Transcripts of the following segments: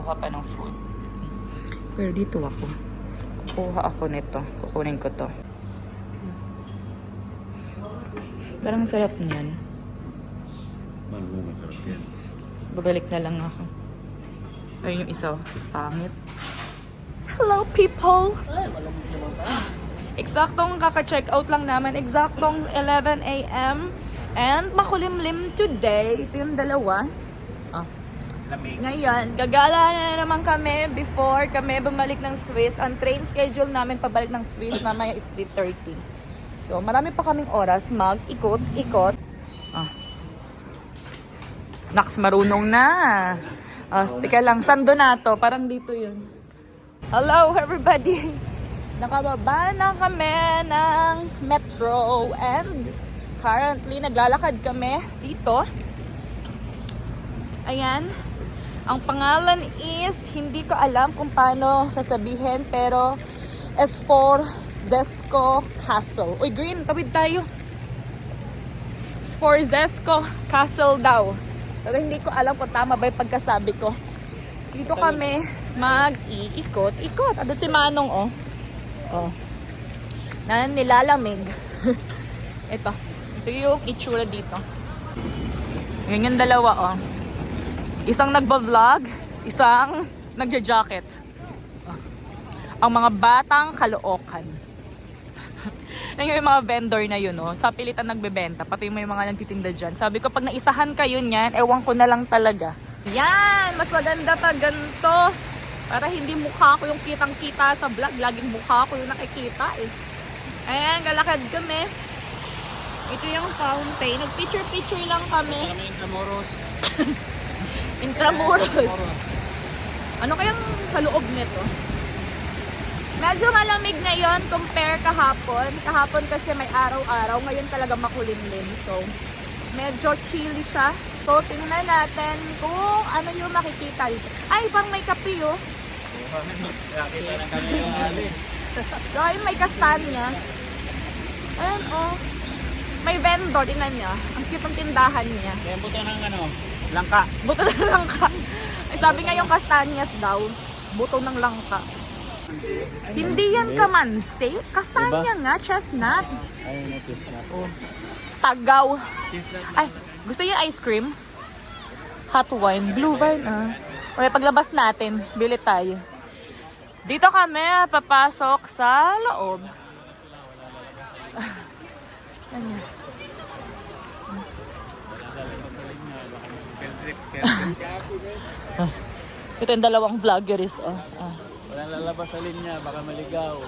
kukuha pa ng food. Pero dito ako. Kukuha ako nito. Kukunin ko to. Parang sarap niyan. Masarap yan. Babalik na lang ako. Ayun yung isa. Pangit. Hello people! Eksaktong kaka-check out lang naman. Eksaktong 11 a.m. And makulimlim today. Ito yung dalawa. Ngayon, gagala na naman kami before kami bumalik ng Swiss. Ang train schedule namin pabalik ng Swiss mamaya is 3:30. So, marami pa kaming oras mag-ikot-ikot. Naks, marunong na. Tika lang, San Donato. Parang dito yun. Hello, everybody. Nakababa na kami ng metro and currently naglalakad kami dito. Ayan. Ang pangalan is, hindi ko alam kung paano sasabihin, pero Sforzesco Castle. Uy, green, tawid tayo. Sforzesco Castle daw. Pero hindi ko alam kung tama ba yung pagkasabi ko. Dito kami mag-iikot-ikot. Adot si Manong, oh. Oh. Na nilalamig. Ito yung itsura dito. Yun yung dalawa, oh. Isang nagba-vlog, isang nagja-jacket. Ang mga batang Caloocan. Yan yung mga vendor na yun, oh. Sa pilitan nagbebenta, pati yung may mga nagtitinda dyan. Sabi ko, pag naisahan kayo niyan, ewan ko na lang talaga. Yan! Mas maganda pa ganito. Para hindi mukha ko yung kitang-kita sa vlog. Laging mukha ko yung nakikita, eh. Ayan, galakad kami. Ito yung fountain. Nag-picture-picture lang kami. Intramuros. Intramuros. Ano kayang sa loob nito? Medyo malamig ngayon compare kahapon. Kahapon kasi may araw-araw. Ngayon talaga makulimlim. So, medyo chilly siya. So, tingnan natin kung ano yung makikita dito. Ay, pang may kape, oh. Nakita lang kami yung ali. So, ayun, may kastanyas. Ayan, oh. May vendor, tingnan niya. Ang cute ng tindahan niya. Kaya buto ng langka. Buto ng langka. Ay, sabi nga yung kastanyas daw. Buto ng langka. Hindi yan kamansi. Kastanya nga, chestnut. Ayun na, chestnut. Oh. Tagaw. Chestnut. Ay, gusto niyo ice cream? Hot wine, blue wine, Okay, paglabas natin, bili tayo. Dito kami papasok sa loob. Ganyan. Ito yung dalawang vloggeries, oh. Walang lalabas sa linya, baka maligaw.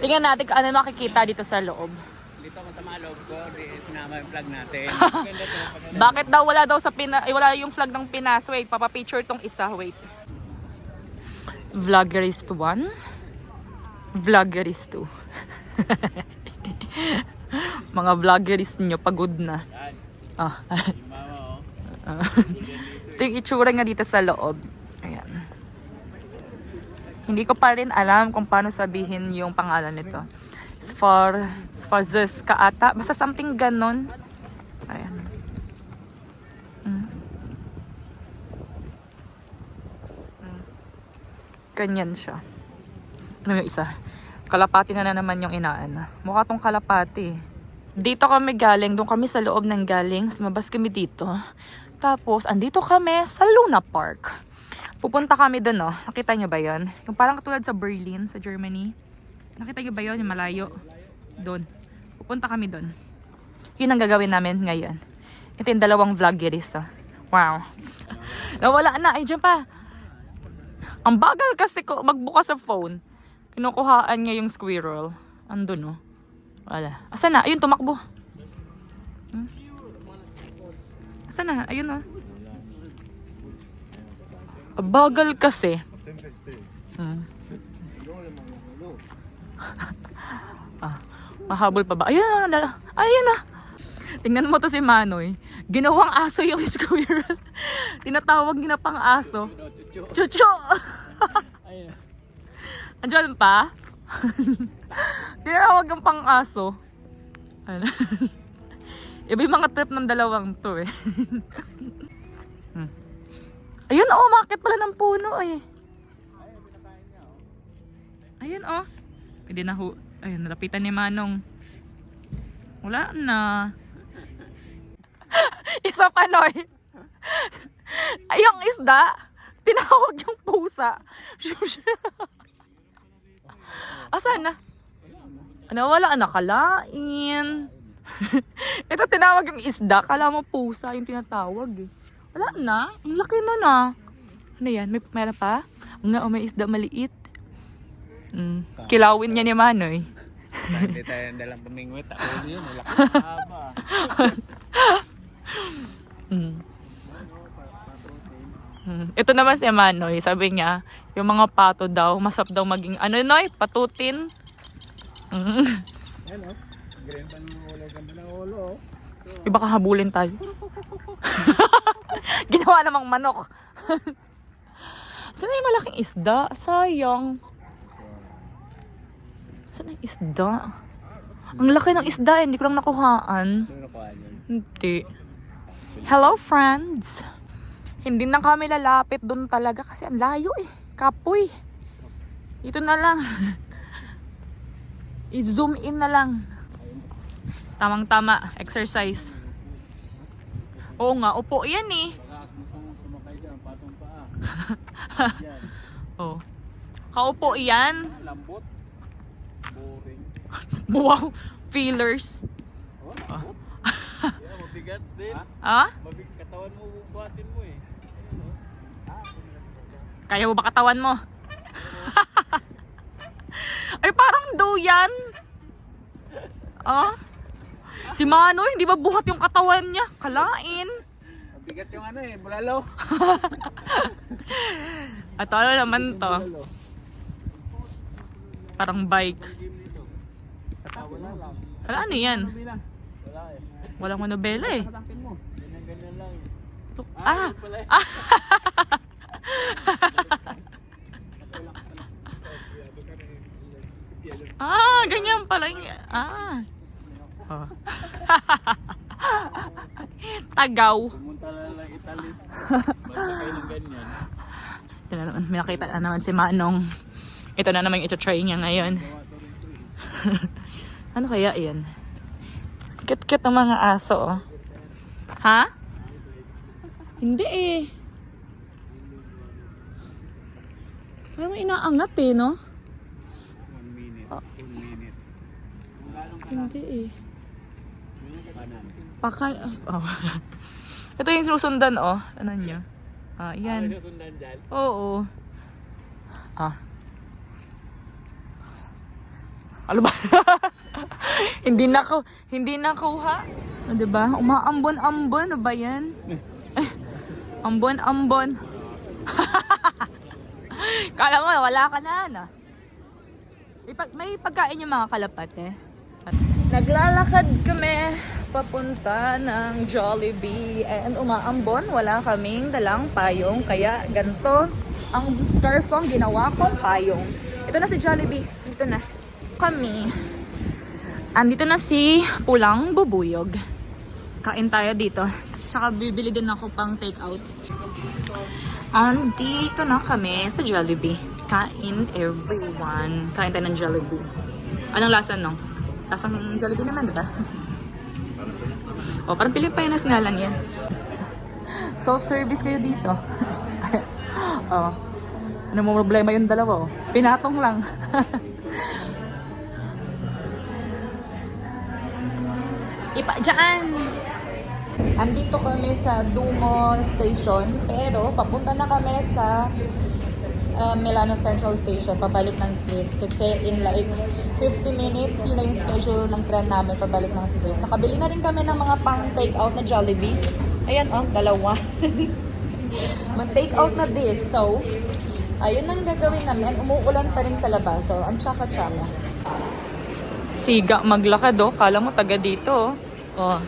Tingnan natin kung ano makikita dito sa loob. Dito masama loob ko, di sinama yung flag natin. Bakit daw wala daw sa wala yung flag ng Pinas? Wait, papapicture tong isa. Wait. Vloggerist 1. Vloggerist 2. Mga vloggerist nyo, pagod na. Yung mama, oh. Ito yung itsura nga dito sa loob. Ayan. Hindi ko pa rin alam kung paano sabihin yung pangalan nito. Sforzesco ata. Basta something ganon. Ayan. Ganyan siya. Ano yung isa? Kalapati na naman yung inaan. Mukha tong kalapati. Dito kami galing. Doon kami sa loob ng galing. Lumabas kami dito. Tapos, andito kami sa Luna Park. Pupunta kami doon, oh. Nakita nyo ba yun? Yung parang katulad sa Berlin, sa Germany. Nakita nyo ba yun? Yung malayo. Doon. Pupunta kami doon. Yun ang gagawin namin ngayon. Ito yung dalawang vloggerist, oh. Wow. Nawala na. Ay, dyan pa. Ang bagal kasi ko magbukas sa phone. Kinukuhaan niya yung squirrel. Andun, oh. Wala. Asa na? Ayun, tumakbo. Asa na? Ayun, oh. Bagal kasi. Mahabol pa ba? Ayun na. Ayun na. Tingnan mo to si Manoy. Ginawang aso yung squirrel. Tinatawag niya na pang aso. Chucho! Andiyan pa? Tinatawag yung pang aso. Iba yung mga trip ng dalawang to, eh. Ayun, oh, umakit pala ng puno eh. Ayun, oh. Pwede na ho. Ayun, nalapitan ni Manong. Wala na. Isa pa, Noy. Ay, yung isda, tinawag yung pusa. Asan na? Ano, wala na, kalain. Ito, tinawag yung isda. Kala mo pusa yung tinatawag eh. Wala na. Ang laki na na. Ano yan? Meron pa? Nga, oh, may isda maliit. Kilawin niya ni Manoy. Hindi tayo dalang pamingwit. Ako yun, malaki haba. Ito naman si Manoy. Sabi niya, yung mga pato daw, masarap daw maging, ano Noy? Patutin. Ano? Green pa ng ulo. Ganda ng ulo. Iba kahabulin tayo. Ginawa namang manok. Saan yung malaking isda? Sayang. Saan yung isda? Ang laki ng isda, hindi ko lang nakuhaan. Ano nakuha yun? Hindi. Hello, friends! Hindi na kami lalapit doon talaga kasi ang layo eh. Kapoy. Ito na lang. I-zoom in na lang. Tamang-tama. Exercise. Oo nga, upo yan eh. Baka sumakay dyan, patong paa. Yan. Oh. Kaupo yan. Lambot. Boring. Wow. Feelers. Oh, lambot. Yeah, mabigat din. Ah? Katawan mo, bubuhatin mo eh. Kaya mo ba katawan mo? Ay, parang duyan. Ah? Si Manoy, hindi ba buhat yung katawan niya? Kalain. Mabigat yung ano eh, bulalo. At ano naman to? Parang bike. Wala lang. Wala, ano yan? Wala eh. Walang manobela eh. Patakin mo. Ganyan lang eh. Ah! Pala eh. Ah! Ah, ganyan pala. Ah. Oh. Tagaw. Pumunta lang Italy. Basta kayo ng ganyan. Ito na naman, may nakita na naman si Manong. Ito na naman yung ito-try niya ngayon. Ano kaya yan? Cute-cute ng mga aso, oh. Ha? Hindi eh. Parang inaangat eh, no? 1 minute. Oh. 1 minute. Hindi eh. Kanan. Pakay. Oh. Ito yung susundan, oh. Ano niya? Ah, yan. Ano sundan dyan? Oo. Ah. Ano ba? hindi nakuha. O, diba? Umaambon-ambon. Ano ba yan? Ambon-ambon. Kala mo, wala ka na, no? May pagkain yung mga kalapat, eh. Naglalakad kami papunta ng Jollibee and umaambon. Wala kaming dalang payong. Kaya ganito ang scarf ko, ang ginawa kong payong. Ito na si Jollibee. Dito na. Kami. Andito na si Pulang Bubuyog. Kain tayo dito. Tsaka bibili din ako pang take out. Andito na kami sa Jollibee. Kain everyone. Kain tayo ng Jollibee. Anong lasa no? Lasang Jollibee naman, diba? O, parang Pilipinas nga lang yan. Self-service kayo dito. Oh. Ano mo problema yung dalawa, oh. Pinatong lang. Dyan! Andito kami sa Dumo Station, pero papunta na kami sa Milano Central Station, pabalik ng Swiss. Kasi in like 50 minutes, yun na yung schedule ng tren namin pabalik ng Swiss. Nakabili na rin kami ng mga pang take-out na Jollibee. Ayan, oh, dalawa. Mag-take out na this. So, ayun ang gagawin namin. And umuulan pa rin sa labas. So, ang tsaka-tsaka. Siga maglakad, oh. Kala mo taga dito, oh. Oh.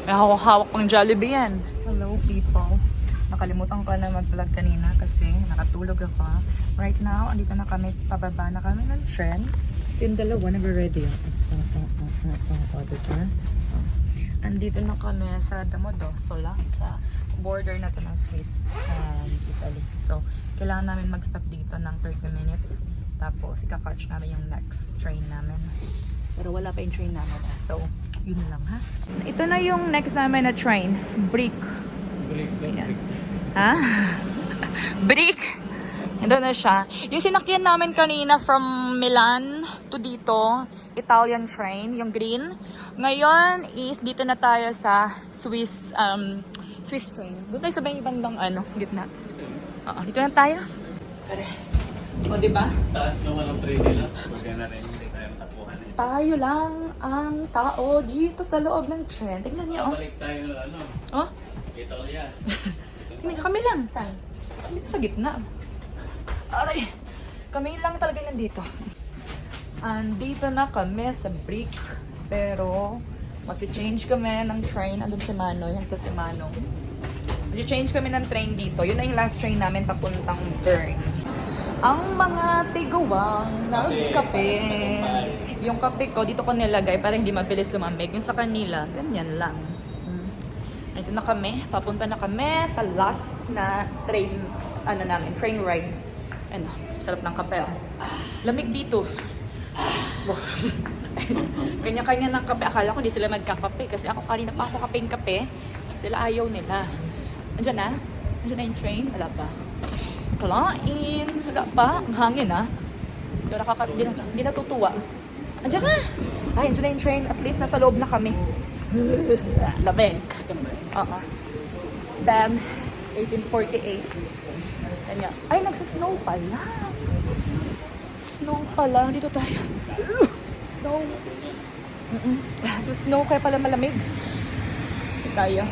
May hawak pang Jollibee yan. Hello, people. Nakalimutan ko na mag-vlog kanina kasi nakatulog ako. Right now, andito na kami, pababa na kami ng tren. Yung dalawa, nag-ready. Diba? Andito na kami sa Damodossola, sa border na to ng Swiss and Italy. So, kailangan namin mag-stop dito ng 30 minutes. Tapos, ika-catch namin yung next train namin. Pero wala pa yung train namin. So, yun lang ha. Ito na yung next namin na train. Brick. Ayan. Ha? Brick. Ito na siya. Yung sinakyan namin kanina from Milan to dito, Italian train, yung green. Ngayon is dito na tayo sa Swiss train. Doon tayo sa bandang gitna. Oo, dito na tayo. O, diba? Taas naman ang train nila. Pagka na rin, hindi tayo matapuhan. Tayo lang ang tao dito sa loob ng train. Tignan niyo, oh. Balik tayo, Oh? Italia. Tingnan kami lang. Saan? Dito sa gitna. Aray! Kami lang talaga nandito. Andito na kami sa Brick. Pero, mag-change kami ng train. Andun si Mano. Yan to si Mano. Mag-change kami ng train dito. Yun na yung last train namin papuntang Bern. Ang mga tiguang nagkape. Yung kape ko, dito ko nilagay para hindi mabilis lumambig. Yung sa kanila, ganyan lang. Ito na kami. Papunta na kami sa last na train, train ride. Ano, sarap ng kape. Lamig dito. Kanya-kanya ng kape. Akala ko hindi sila magkakape. Kasi ako kanina pa ako kape. Sila ayaw nila. Andiyan na? Andiyan na yung train? Wala pa. Kalain. Wala pa. Ang hangin ha. Hindi natutuwa. Andiyan na. Ay, andiyan na yung train. At least nasa loob na kami. Lamig. Oo. Then, 1848. Ganyan. Ay, nagsa-snow pala. Snow pala. Dito tayo. Snow. Snow kaya pala malamig. Dito tayo.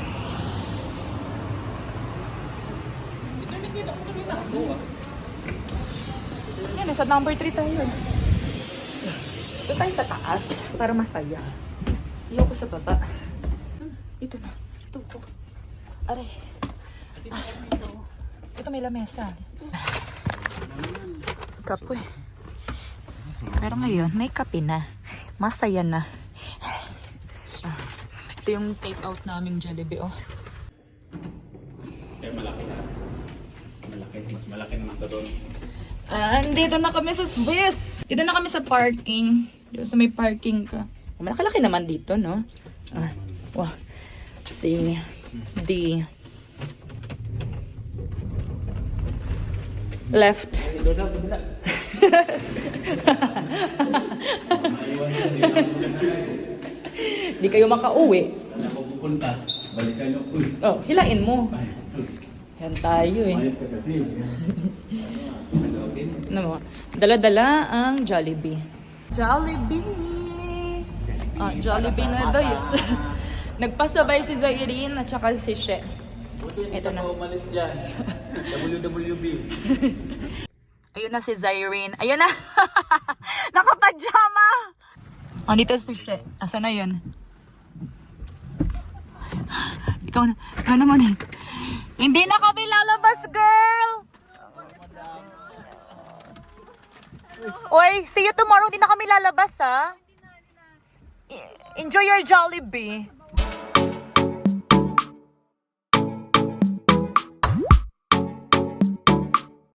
Yan, nasa number 3 tayo. Dito tayo sa taas para masaya. Ayoko sa baba. Ito na. Ito ko. Aray. Ito may lamesa. Kape. Pero ngayon, may kape na. Masaya na. Ito yung take out naming Jollibee, oh. Kaya malaki na. Malaki. Mas malaki naman ito doon. Andito na kami sa Swiss. Dito na kami sa parking. Dito sa may parking ka. Malaki naman dito, no? Wow. Si D. Left. Di kayo makauwi. Wala ko pupunta. Balikan nyo. Uy. Oh, hilain mo. Ay, sus. Yan tayo eh. Ayos ka kasi. Ano mo? Dala-dala ang Jollibee. Jollibee! Jollibee na dois. Nagpasabay si Zairine at saka si She. Ito na. Umalis dyan. WWB. Ayun na si Zairine. Ayun na! Nakapajama! Dito si She. Asa na yun? Ikaw na. Ano naman eh? Hindi na kami lalabas, girl! Oy, see you tomorrow. Hindi na kami lalabas, ha? Enjoy your Jollibee.